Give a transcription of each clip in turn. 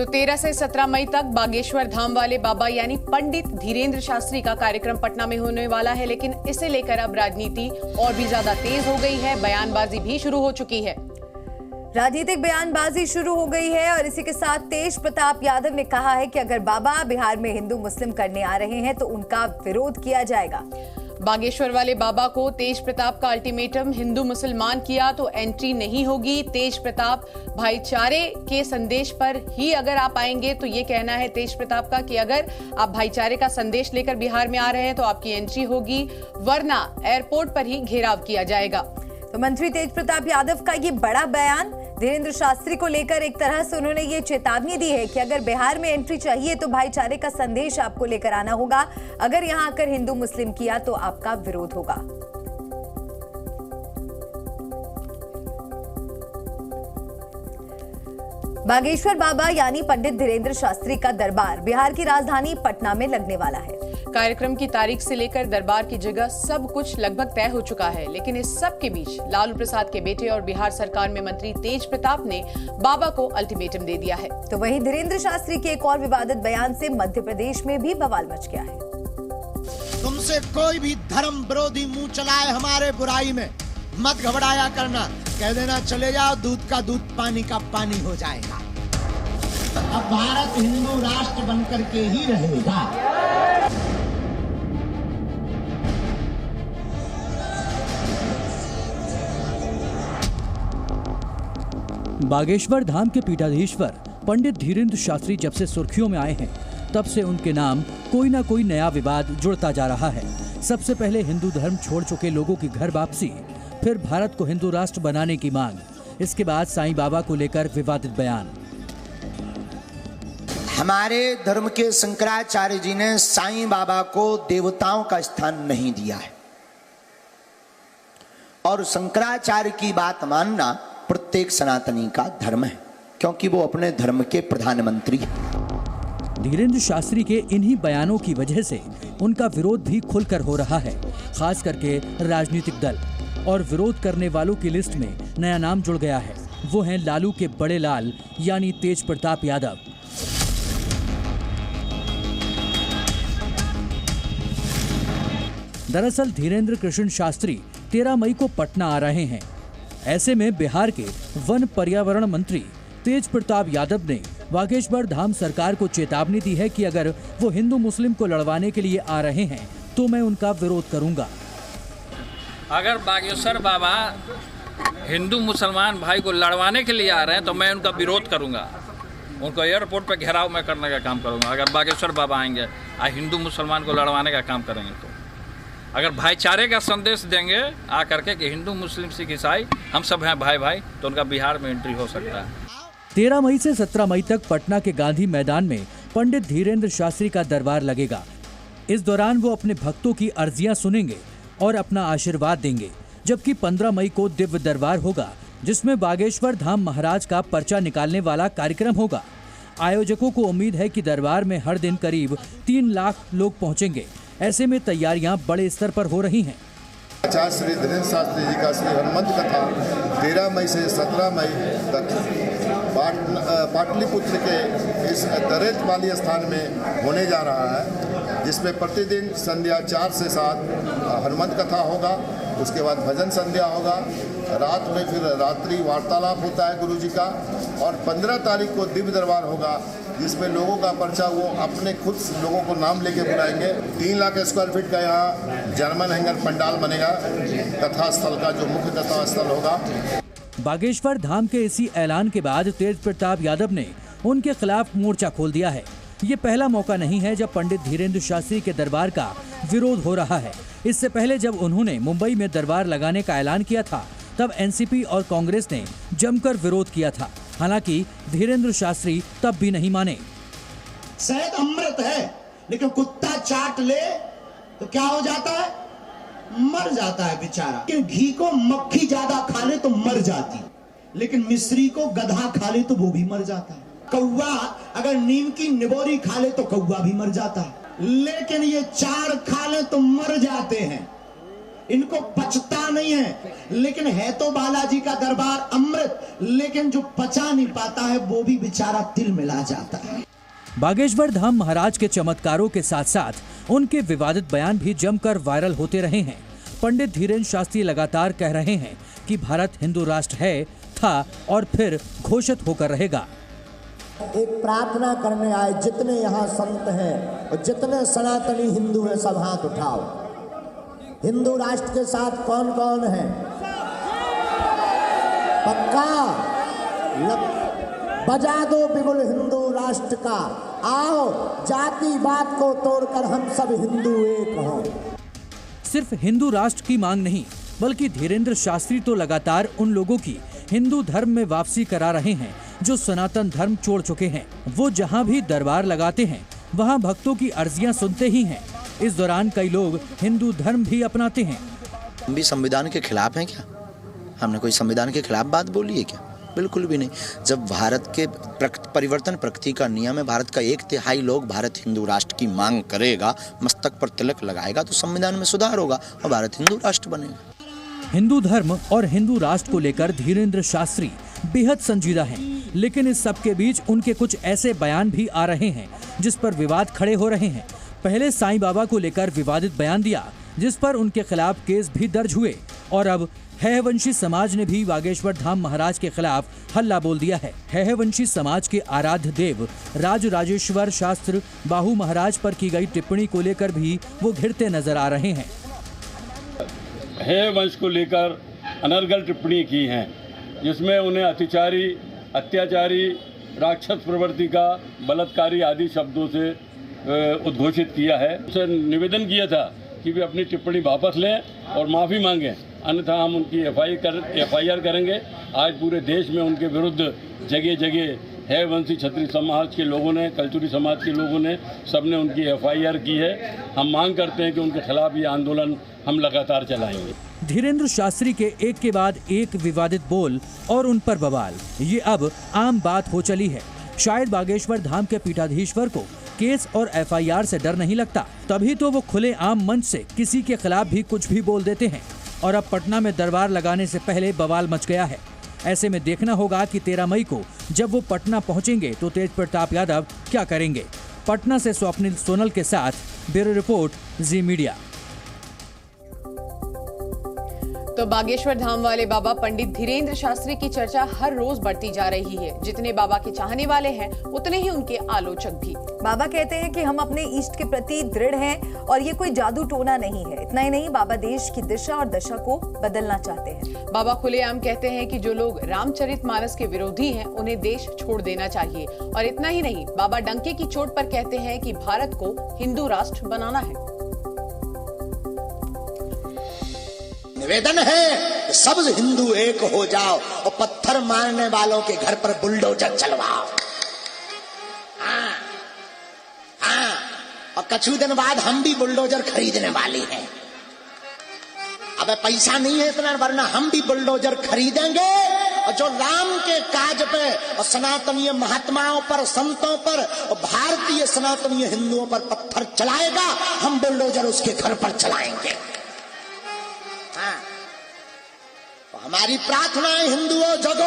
तो 13 से 17 मई तक बागेश्वर धाम वाले बाबा यानी पंडित धीरेन्द्र शास्त्री का कार्यक्रम पटना में होने वाला है, लेकिन इसे लेकर अब राजनीति और भी ज्यादा तेज हो गई है। बयानबाजी भी शुरू हो चुकी है। राजनीतिक बयानबाजी शुरू हो गई है और इसी के साथ तेज प्रताप यादव ने कहा है कि अगर बाबा बिहार में हिंदू मुस्लिम करने आ रहे हैं तो उनका विरोध किया जाएगा। बागेश्वर वाले बाबा को तेज प्रताप का अल्टीमेटम, हिंदू मुसलमान किया तो एंट्री नहीं होगी। तेज प्रताप भाईचारे के संदेश पर ही अगर आप आएंगे तो ये कहना है तेज प्रताप का कि अगर आप भाईचारे का संदेश लेकर बिहार में आ रहे हैं तो आपकी एंट्री होगी, वरना एयरपोर्ट पर ही घेराव किया जाएगा। तो मंत्री तेज प्रताप यादव का ये बड़ा बयान धीरेन्द्र शास्त्री को लेकर, एक तरह से उन्होंने ये चेतावनी दी है कि अगर बिहार में एंट्री चाहिए तो भाईचारे का संदेश आपको लेकर आना होगा। अगर यहां आकर हिंदू मुस्लिम किया तो आपका विरोध होगा। बागेश्वर बाबा यानी पंडित धीरेन्द्र शास्त्री का दरबार बिहार की राजधानी पटना में लगने वाला है। कार्यक्रम की तारीख से लेकर दरबार की जगह सब कुछ लगभग तय हो चुका है, लेकिन इस सब के बीच लालू प्रसाद के बेटे और बिहार सरकार में मंत्री तेज प्रताप ने बाबा को अल्टीमेटम दे दिया है। तो वहीं धीरेन्द्र शास्त्री के एक और विवादित बयान से मध्य प्रदेश में भी बवाल मच गया है। तुमसे कोई भी धर्म विरोधी मुंह चलाए हमारे बुराई में, मत घबराया करना, कह देना चले जाओ, दूध का दूध पानी का पानी हो जाएगा। अब भारत हिंदू राष्ट्र बनकर के ही रहेगा। बागेश्वर धाम के पीठाधीश्वर पंडित धीरेन्द्र शास्त्री जब से सुर्खियों में आए हैं, तब से उनके नाम कोई ना कोई नया विवाद जुड़ता जा रहा है। सबसे पहले हिंदू धर्म छोड़ चुके लोगों की घर वापसी, फिर भारत को हिंदू राष्ट्र बनाने की मांग, इसके बाद साईं बाबा को लेकर विवादित बयान। हमारे धर्म के शंकराचार्य जी ने साईं बाबा को देवताओं का स्थान नहीं दिया है, और शंकराचार्य की बात मानना प्रत्येक सनातनी का धर्म है, क्योंकि वो अपने धर्म के प्रधानमंत्री हैं। धीरेन्द्र शास्त्री के इन्हीं बयानों की वजह से उनका विरोध भी खुलकर हो रहा है, खास करके राजनीतिक दल, और विरोध करने वालों की लिस्ट में नया नाम जुड़ गया है। वो हैं लालू के बड़े लाल यानी तेज प्रताप यादव। दरअसल धीरेन्द्र कृष्ण शास्त्री 13 मई को पटना आ रहे हैं। ऐसे में बिहार के वन पर्यावरण मंत्री तेज प्रताप यादव ने बागेश्वर धाम सरकार को चेतावनी दी है कि अगर वो हिंदू मुस्लिम को लड़वाने के लिए आ रहे हैं तो मैं उनका विरोध करूंगा। अगर बागेश्वर बाबा हिंदू मुसलमान भाई को लड़वाने के लिए आ रहे हैं तो मैं उनका विरोध करूंगा। उनको एयरपोर्ट पर घेराव मैं करने का काम करूंगा। अगर बागेश्वर बाबा आएंगे हिंदू मुसलमान को लड़वाने का काम करेंगे तो, अगर भाईचारे का संदेश देंगे आ करके कि हिंदू मुस्लिम सिख ईसाई हम सब हैं भाई भाई, तो उनका बिहार में एंट्री हो सकता है। 13 मई से 17 मई तक पटना के गांधी मैदान में पंडित धीरेन्द्र शास्त्री का दरबार लगेगा। इस दौरान वो अपने भक्तों की अर्जियां सुनेंगे और अपना आशीर्वाद देंगे, जबकि 15 मई को दिव्य दरबार होगा, जिसमें बागेश्वर धाम महाराज का पर्चा निकालने वाला कार्यक्रम होगा। आयोजकों को उम्मीद है कि दरबार में हर दिन करीब 3 लाख लोग पहुंचेंगे। ऐसे में तैयारियां बड़े स्तर पर हो रही हैं। श्री धीरेन्द्र शास्त्री जी का श्री हनुमंत कथा 13 मई से 17 मई तक पाटलिपुत्र के इस दरेत वाली स्थान में होने जा रहा है, जिसमें प्रतिदिन संध्या 4 से 7 हनुमंत कथा होगा। उसके बाद भजन संध्या होगा, रात में फिर रात्रि वार्तालाप होता है गुरु जी का, और 15 तारीख को दिव्य दरबार होगा, जिसमें लोगों का पर्चा वो अपने खुद लोगों को नाम लेके बुलाएंगे। 3 लाख स्क्वायर फीट का यहाँ जर्मन हैंगर पंडाल बनेगा कथा स्थल का, जो मुख्य कथा स्थल होगा। बागेश्वर धाम के इसी ऐलान के बाद तेज प्रताप यादव ने उनके खिलाफ मोर्चा खोल दिया है। ये पहला मौका नहीं है जब पंडित धीरेन्द्र शास्त्री के दरबार का विरोध हो रहा है। इससे पहले जब उन्होंने मुंबई में दरबार लगाने का ऐलान किया था, तब एनसीपी और कांग्रेस ने जमकर विरोध किया था। हालांकि धीरेन्द्र शास्त्री तब भी नहीं माने। शहद अमृत है, लेकिन कुत्ता चाट ले तो क्या हो जाता है? मर जाता है बेचारा। लेकिन घी को मक्खी ज्यादा खा ले तो मर जाती, लेकिन मिश्री को गधा खा ले तो वो भी मर जाता है। कौवा अगर नीम की निबोरी खा ले तो कौवा भी मर जाता है, लेकिन ये 4 खा ले तो मर जाते हैं। इनको पचता नहीं है, लेकिन है तो बालाजी का दरबार अमृत, लेकिन जो पचा नहीं पाता है वो भी बेचारा तिल मिला जाता है। बागेश्वर धाम महाराज के चमत्कारों के साथ साथ उनके विवादित बयान भी जमकर वायरल होते रहे हैं। पंडित धीरेन्द्र शास्त्री लगातार कह रहे हैं कि भारत हिंदू राष्ट्र है, था और फिर घोषित होकर रहेगा। एक प्रार्थना करने आए जितने यहाँ संत हैं और जितने सनातनी हिंदू हैं, सब हाथ उठाओ। हिंदू राष्ट्र के साथ कौन कौन है? पक्का? बजा दो बिगुल हिंदू राष्ट्र का, आओ जातिवाद को तोड़कर हम सब हिंदू एक हों। सिर्फ हिंदू राष्ट्र की मांग नहीं, बल्कि धीरेन्द्र शास्त्री तो लगातार उन लोगों की हिंदू धर्म में वापसी करा रहे हैं जो सनातन धर्म छोड़ चुके हैं। वो जहां भी दरबार लगाते हैं वहां भक्तों की अर्जियां सुनते ही हैं। इस दौरान कई लोग हिंदू धर्म भी अपनाते हैं। हम भी संविधान के खिलाफ हैं क्या? हमने कोई संविधान के खिलाफ बात बोली है क्या? बिल्कुल भी नहीं। जब भारत के परिवर्तन प्रगति का नियम है, भारत का 1/3 लोग भारत हिंदू राष्ट्र की मांग करेगा, मस्तक पर तिलक लगाएगा, तो संविधान में सुधार होगा और भारत हिंदू राष्ट्र बनेगा। हिंदू धर्म और हिंदू राष्ट्र को लेकर धीरेन्द्र शास्त्री बेहद संजीदा हैं, लेकिन इस सब के बीच उनके कुछ ऐसे बयान भी आ रहे हैं जिस पर विवाद खड़े हो रहे हैं। पहले साईं बाबा को लेकर विवादित बयान दिया, जिस पर उनके खिलाफ केस भी दर्ज हुए, और अब हैहवंशी समाज ने भी बागेश्वर धाम महाराज के खिलाफ हल्ला बोल दिया है। हैहवंशी समाज के आराध्य देव राजराजेश्वर शास्त्र बाहू महाराज पर की गई टिप्पणी को लेकर भी वो घिरते नजर आ रहे हैं। है वंश को लेकर अनर्गल टिप्पणी की हैं, जिसमें उन्हें अतिचारी, अत्याचारी, राक्षस प्रवृत्ति का, बलात्कारी आदि शब्दों से उद्घोषित किया है। उसे निवेदन किया था कि वे अपनी टिप्पणी वापस लें और माफ़ी मांगें, अन्यथा हम उनकी एफआईआर करेंगे। आज पूरे देश में उनके विरुद्ध जगह जगह है वंशी क्षत्रिय समाज के लोगों ने, कल्चुरी समाज के लोगों ने, सबने उनकी एफआईआर की है। हम मांग करते हैं कि उनके खिलाफ ये आंदोलन हम लगातार चलाएंगे। धीरेन्द्र शास्त्री के एक के बाद एक विवादित बोल और उन पर बवाल, ये अब आम बात हो चली है। शायद बागेश्वर धाम के पीठाधीश्वर को केस और एफआईआर से डर नहीं लगता, तभी तो वो खुले आम मंच से किसी के खिलाफ भी कुछ भी बोल देते हैं। और अब पटना में दरबार लगाने से पहले बवाल मच गया है। ऐसे में देखना होगा कि 13 मई को जब वो पटना पहुंचेंगे तो तेज प्रताप यादव क्या करेंगे। पटना से स्वप्निल सोनल के साथ ब्यूरो रिपोर्ट, जी मीडिया। तो बागेश्वर धाम वाले बाबा पंडित धीरेन्द्र शास्त्री की चर्चा हर रोज बढ़ती जा रही है। जितने बाबा के चाहने वाले हैं, उतने ही उनके आलोचक भी। बाबा कहते हैं कि हम अपने इष्ट के प्रति दृढ़ हैं और ये कोई जादू टोना नहीं है। इतना ही नहीं, बाबा देश की दिशा और दशा को बदलना चाहते हैं। बाबा खुलेआम कहते हैं कि जो लोग रामचरितमानस के विरोधी हैं, उन्हें देश छोड़ देना चाहिए। और इतना ही नहीं, बाबा डंके की चोट पर कहते हैं कि भारत को हिंदू राष्ट्र बनाना है। निवेदन है कि सब हिंदू एक हो जाओ और पत्थर मारने वालों के घर पर बुलडोजर चलवाओ। हाँ, हाँ, और कुछ दिन बाद हम भी बुलडोजर खरीदने वाले हैं। अब पैसा नहीं है इतना, वरना हम भी बुलडोजर खरीदेंगे और जो राम के काज पे और सनातनीय महात्माओं पर, संतों पर और भारतीय सनातनीय हिंदुओं पर पत्थर चलाएगा, हम बुलडोजर उसके घर पर चलाएंगे। हमारी प्रार्थना है, हिंदुओं जगो,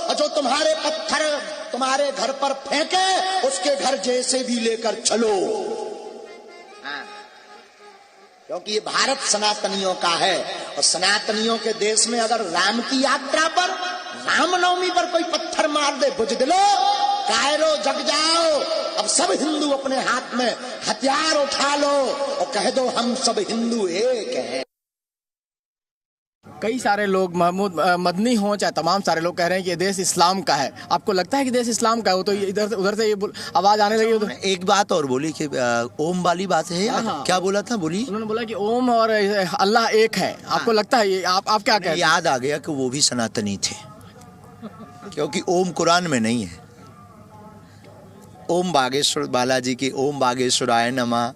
और जो तुम्हारे पत्थर तुम्हारे घर पर फेंके, उसके घर जैसे भी लेकर चलो। हाँ, क्योंकि ये भारत सनातनियों का है और सनातनियों के देश में अगर राम की यात्रा पर, रामनवमी पर कोई पत्थर मार दे, बुझदिलो, कायरो जग जाओ। अब सब हिंदू अपने हाथ में हथियार उठा लो और कह दो हम सब हिंदू एक हैं। कई सारे लोग, महमूद मदनी हो चाहे तमाम सारे लोग कह रहे हैं कि ये देश इस्लाम का है। आपको लगता है कि देश इस्लाम का है? वो तो इधर उधर से ये आवाज आने लगी। तो एक बात और बोली कि ओम वाली बात है। हाँ। क्या बोला था? बोली, उन्होंने बोला कि ओम और अल्लाह एक है। हाँ। आपको लगता है ये? आप क्या कहते हैं? याद आ गया कि वो भी सनातनी थे, क्योंकि ओम कुरान में नहीं है। ओम बागेश्वर बालाजी की ओम बागेश्वराय नमः,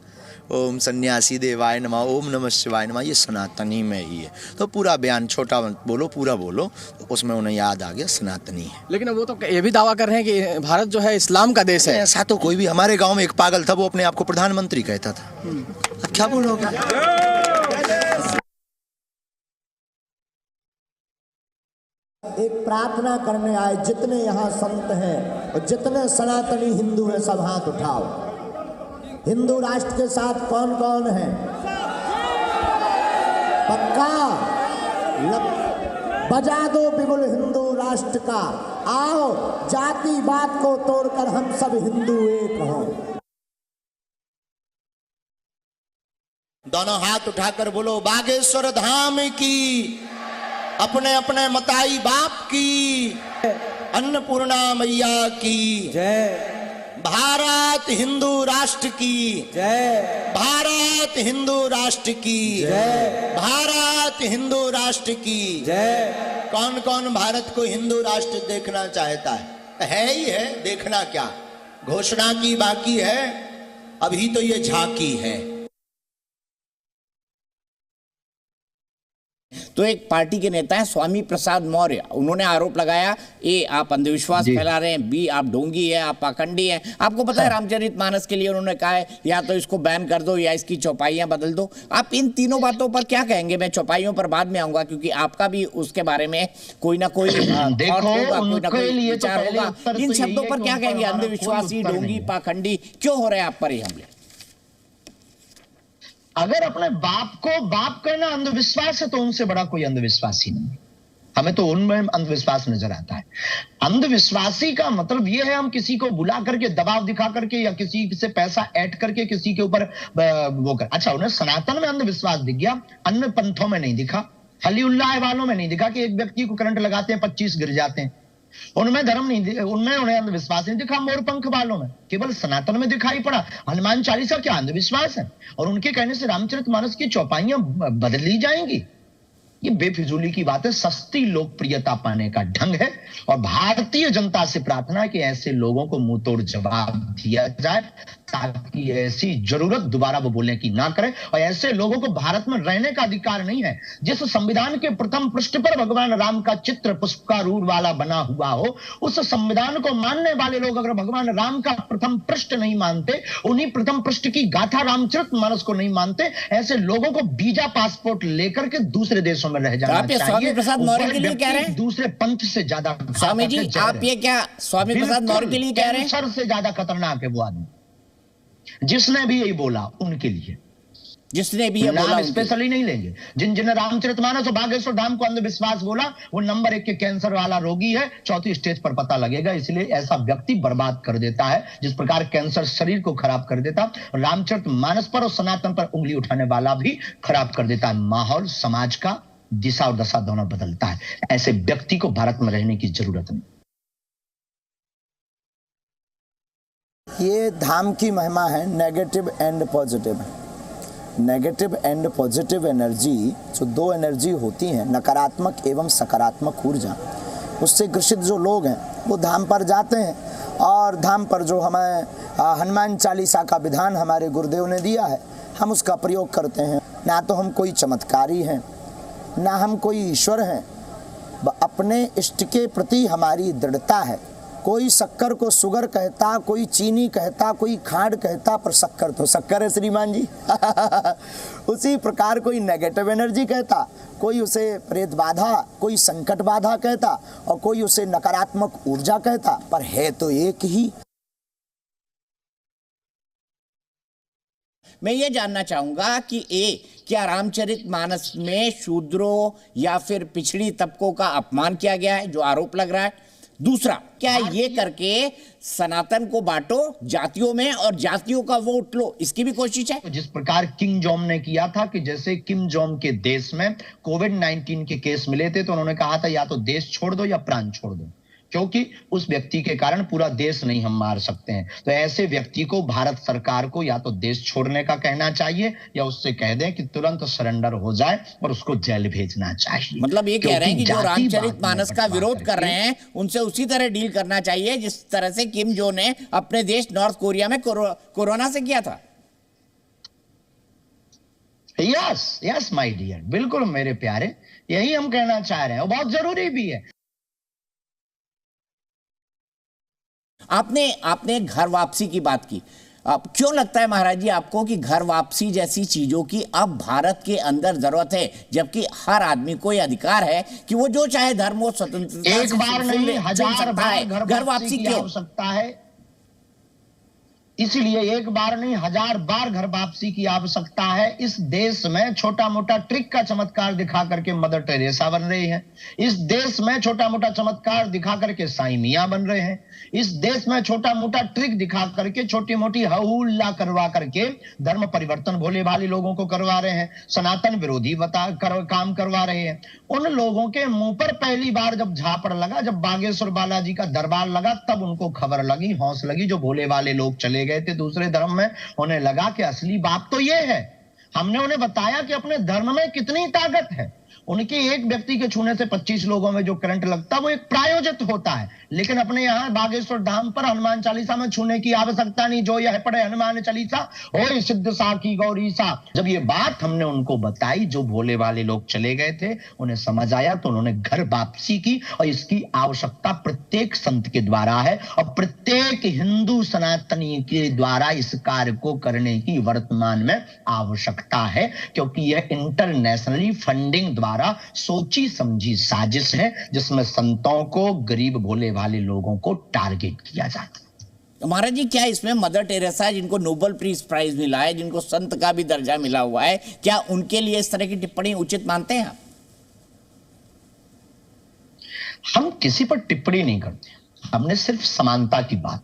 ओम सन्यासी देवाय नमः, ओम नमः शिवाय नमः, ये सनातनी में ही है। तो पूरा बयान छोटा बोलो, पूरा बोलो, तो उसमें उन्हें याद आ गया सनातनी है। लेकिन वो तो ये भी दावा कर रहे हैं कि भारत जो है इस्लाम का देश है। ऐसा तो कोई भी, हमारे गांव में एक पागल था, वो अपने आप को प्रधानमंत्री कहता था। अब क्या बोलोगे? एक प्रार्थना करने आए, जितने यहाँ संत हैं और जितने सनातनी हिंदू हैं सब हाथ उठाओ। हिंदू राष्ट्र के साथ कौन कौन है? पक्का? बजा दो बिगुल हिंदू राष्ट्र का, आओ जातिवाद को तोड़कर हम सब हिंदू एक हों। दोनों हाथ उठाकर बोलो बागेश्वर धाम की, अपने अपने मताई बाप की, अन्नपूर्णा मैया की जय, भारत हिंदू राष्ट्र की जय, भारत हिंदू राष्ट्र की जय, भारत हिंदू राष्ट्र की जय। कौन कौन भारत को हिंदू राष्ट्र देखना चाहता है ही है, देखना क्या, घोषणा की बाकी है, अभी तो ये झांकी है। तो एक पार्टी के नेता हैं स्वामी प्रसाद मौर्य, उन्होंने आरोप लगाया ए आप अंधविश्वास फैला रहे हैं, बी आप ढोंगी है, आप पाखंडी हैं। आपको पता है रामचरितमानस के लिए उन्होंने कहा है या तो इसको बैन कर दो या इसकी चौपाइयां बदल दो। आप इन तीनों बातों पर क्या कहेंगे? मैं चौपाइयों पर बाद में आऊंगा क्योंकि आपका भी उसके बारे में कोई ना कोई विचार होगा। इन शब्दों पर क्या कहेंगे? अंधविश्वासी, ढोंगी, पाखंडी क्यों हो रहे हैं आप पर ये हमले? अगर अपने बाप को बाप कहना अंधविश्वास है तो उनसे बड़ा कोई अंधविश्वास ही नहीं। हमें तो उनमें अंधविश्वास नजर आता है। अंधविश्वासी का मतलब यह है हम किसी को बुला करके, दबाव दिखा करके या किसी से पैसा ऐड करके किसी के ऊपर वो कर। अच्छा, उन्हें सनातन में अंधविश्वास दिख गया, अन्य पंथों में नहीं दिखा, हलीउल्लाह वालों में नहीं दिखा कि एक व्यक्ति को करंट लगाते हैं 25 गिर जाते हैं। उनमें धर्म नहीं, उनमें उन्हें अंधविश्वास नहीं दिखा। मोरपंख वालों में, केवल सनातन में दिखाई पड़ा। हनुमान चालीसा क्या अंधविश्वास है? और उनके कहने से रामचरितमानस की चौपाइयां बदल ली जाएंगी? ये बेफिजूली की बात है, सस्ती लोकप्रियता पाने का ढंग है। और भारतीय जनता से प्रार्थना है कि ऐसे लोगों को मुंह तोड़ जवाब दिया जाए ताकि ऐसी जरूरत दोबारा वो बोलने की ना करें। और ऐसे लोगों को भारत में रहने का अधिकार नहीं है। जिस संविधान के प्रथम पृष्ठ पर भगवान राम का चित्र पुष्पारूढ़ वाला बना हुआ हो, उस संविधान को मानने वाले लोग अगर भगवान राम का प्रथम पृष्ठ नहीं मानते, उन्हीं प्रथम पृष्ठ की गाथा रामचरितमानस को नहीं मानते, ऐसे लोगों को वीजा पासपोर्ट लेकर के दूसरे देशों में रह जाना चाहिए। स्वामी प्रसाद मौर्य के लिए कह रहे हैं दूसरे पंथ से ज्यादा। स्वामी जी आप ये क्या स्वामी प्रसाद मौर्य के लिए कह रहे हैं? कैंसर से ज्यादा खतरनाक है वो आदमी, जिसने भी यही बोला उनके लिए, जिसने भी नाम स्पेशली नहीं लेंगे। जिन रामचरितमानस और बागेश्वर धाम को अंधविश्वास बोला, वो नंबर 1 के कैंसर वाला रोगी है, 4थी स्टेज पर पता लगेगा। इसलिए ऐसा व्यक्ति बर्बाद कर देता है जिस प्रकार कैंसर शरीर को खराब कर देता, रामचरितमानस पर और सनातन पर उंगली उठाने वाला भी खराब कर देता है। माहौल, समाज का दिशा और दशा दोनों बदलता है। ऐसे व्यक्ति को भारत में रहने की जरूरत नहीं। ये धाम की महिमा है negative and positive. Negative and positive energy, जो दो एनर्जी होती हैं, नकारात्मक एवं सकारात्मक ऊर्जा, उससे ग्रसित जो लोग हैं वो धाम पर जाते हैं। और धाम पर जो हमें हनुमान चालीसा का विधान हमारे गुरुदेव ने दिया है, हम उसका प्रयोग करते हैं। ना तो हम कोई चमत्कारी हैं, ना हम कोई ईश्वर हैं, अपने इष्ट के प्रति हमारी दृढ़ता है। कोई शक्कर को शुगर कहता, कोई चीनी कहता, कोई खांड कहता, पर शक्कर तो शक्कर है श्रीमान जी। उसी प्रकार कोई नेगेटिव एनर्जी कहता, कोई उसे प्रेत बाधा, कोई संकट बाधा कहता, और कोई उसे नकारात्मक ऊर्जा कहता, पर है तो एक ही। मैं ये जानना चाहूंगा कि क्या रामचरितमानस में शूद्रों या फिर पिछड़ी तबकों का अपमान किया गया है, जो आरोप लग रहा है? दूसरा, क्या ये करके सनातन को बांटो जातियों में और जातियों का वोट लो, इसकी भी कोशिश है? जिस प्रकार किम जोंग ने किया था कि जैसे किम जोंग के देश में कोविड-19 के केस मिले थे तो उन्होंने कहा था या तो देश छोड़ दो या प्राण छोड़ दो, क्योंकि उस व्यक्ति के कारण पूरा देश नहीं हम मार सकते हैं। तो ऐसे व्यक्ति को भारत सरकार को या तो देश छोड़ने का कहना चाहिए या उससे कह दें कि तुरंत सरेंडर हो जाए और उसको जेल भेजना चाहिए। मतलब ये कह रहे हैं कि जो रामचरितमानस का विरोध कर रहे हैं उनसे उसी तरह डील करना चाहिए जिस तरह से किम जो ने अपने देश नॉर्थ कोरिया में कोरोना से किया था। यस माय डियर, बिल्कुल मेरे प्यारे, यही हम कहना चाह रहे हैं और बहुत जरूरी भी है। आपने घर वापसी की बात की। अब क्यों लगता है महाराज जी आपको कि घर वापसी जैसी चीजों की अब भारत के अंदर जरूरत है, जबकि हर आदमी को यह अधिकार है कि वो जो चाहे धर्म वो स्वतंत्रता एक बार नहीं 1000 बार घर वापसी की आवश्यकता है। इसलिए एक बार नहीं 1000 बार घर वापसी की आवश्यकता है। इस देश में छोटा मोटा ट्रिक का चमत्कार दिखा करके मदर टेरेसा बन रही है। इस देश में छोटा मोटा चमत्कार दिखा करके साईं मियां बन रहे हैं। इस देश में छोटा मोटा ट्रिक दिखा करके छोटी मोटी हहुल्ला करवा करके धर्म परिवर्तन भोले भाले लोगों को करवा रहे हैं, सनातन विरोधी काम करवा रहे हैं। उन लोगों के मुंह पर पहली बार जब झापड़ लगा, जब बागेश्वर बालाजी का दरबार लगा, तब उनको खबर लगी, हौस लगी। जो भोले वाले लोग चले गए थे दूसरे धर्म में, उन्हें लगा कि असली बात तो ये है। हमने उन्हें बताया कि अपने धर्म में कितनी ताकत है। उनके एक व्यक्ति के छूने से 25 लोगों में जो करंट लगता है वो एक प्रायोजित होता है, लेकिन अपने यहाँ बागेश्वर धाम पर हनुमान चालीसा में छूने की आवश्यकता नहीं। जो यह पढ़े हनुमान चालीसा ओए सिद्ध साखी गौरी सा। जब ये बात हमने उनको बताई, जो भोले वाले लोग चले गए थे, उन्हें समझ आया, तो उन्होंने घर वापसी की। और इसकी आवश्यकता प्रत्येक संत के द्वारा है और प्रत्येक हिंदू सनातनी के द्वारा इस कार्य को करने की वर्तमान में आवश्यकता है, क्योंकि यह इंटरनेशनली फंडिंग द्वारा सोची समझी साजिश है, जिसमें संतों को, गरीब भोले वाले लोगों को टारगेट किया जाता है। महाराज जी, क्या इसमें मदर टेरेसा, जिनको नोबेल पीस प्राइज मिला है, जिनको संत का भी दर्जा मिला हुआ है, क्या उनके लिए इस तरह की टिप्पणी उचित मानते हैं आप? हम किसी पर टिप्पणी नहीं करते, हमने सिर्फ समानता की बात।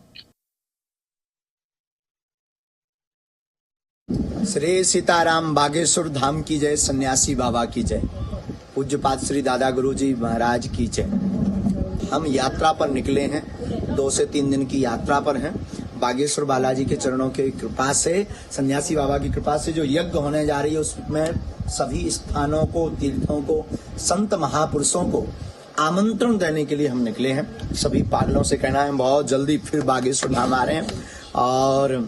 श्री सीताराम बागेश्वर धाम की जय, सन्यासी बाबा की जय, पूज्यपाद श्री दादा गुरुजी महाराज की जय। हम यात्रा पर निकले हैं, 2 से 3 दिन की यात्रा पर हैं। बागेश्वर बालाजी के चरणों की कृपा से, सन्यासी बाबा की कृपा से जो यज्ञ होने जा रही है, उसमें सभी स्थानों को, तीर्थों को, संत महापुरुषों को आमंत्रण देने के लिए हम निकले हैं। सभी पागलों से कहना है बहुत जल्दी फिर बागेश्वर धाम आ रहे हैं। और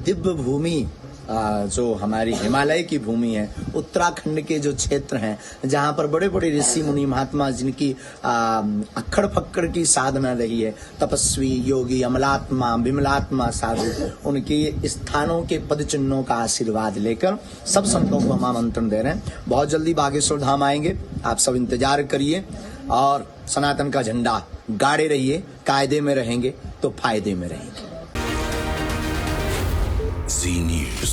दिव्य भूमि जो हमारी हिमालय की भूमि है, उत्तराखंड के जो क्षेत्र हैं, जहाँ पर बड़े बड़े ऋषि मुनि महात्मा, जिनकी अक्खड़ फक्कड़ की साधना रही है, तपस्वी योगी अमलात्मा विमलात्मा साधु, उनके स्थानों के पद चिन्हों का आशीर्वाद लेकर सब संतों को हम आमंत्रण दे रहे हैं। बहुत जल्दी बागेश्वर धाम आएंगे, आप सब इंतजार करिए और सनातन का झंडा गाड़े रहिए। कायदे में रहेंगे तो फायदे में रहेंगे। Z News.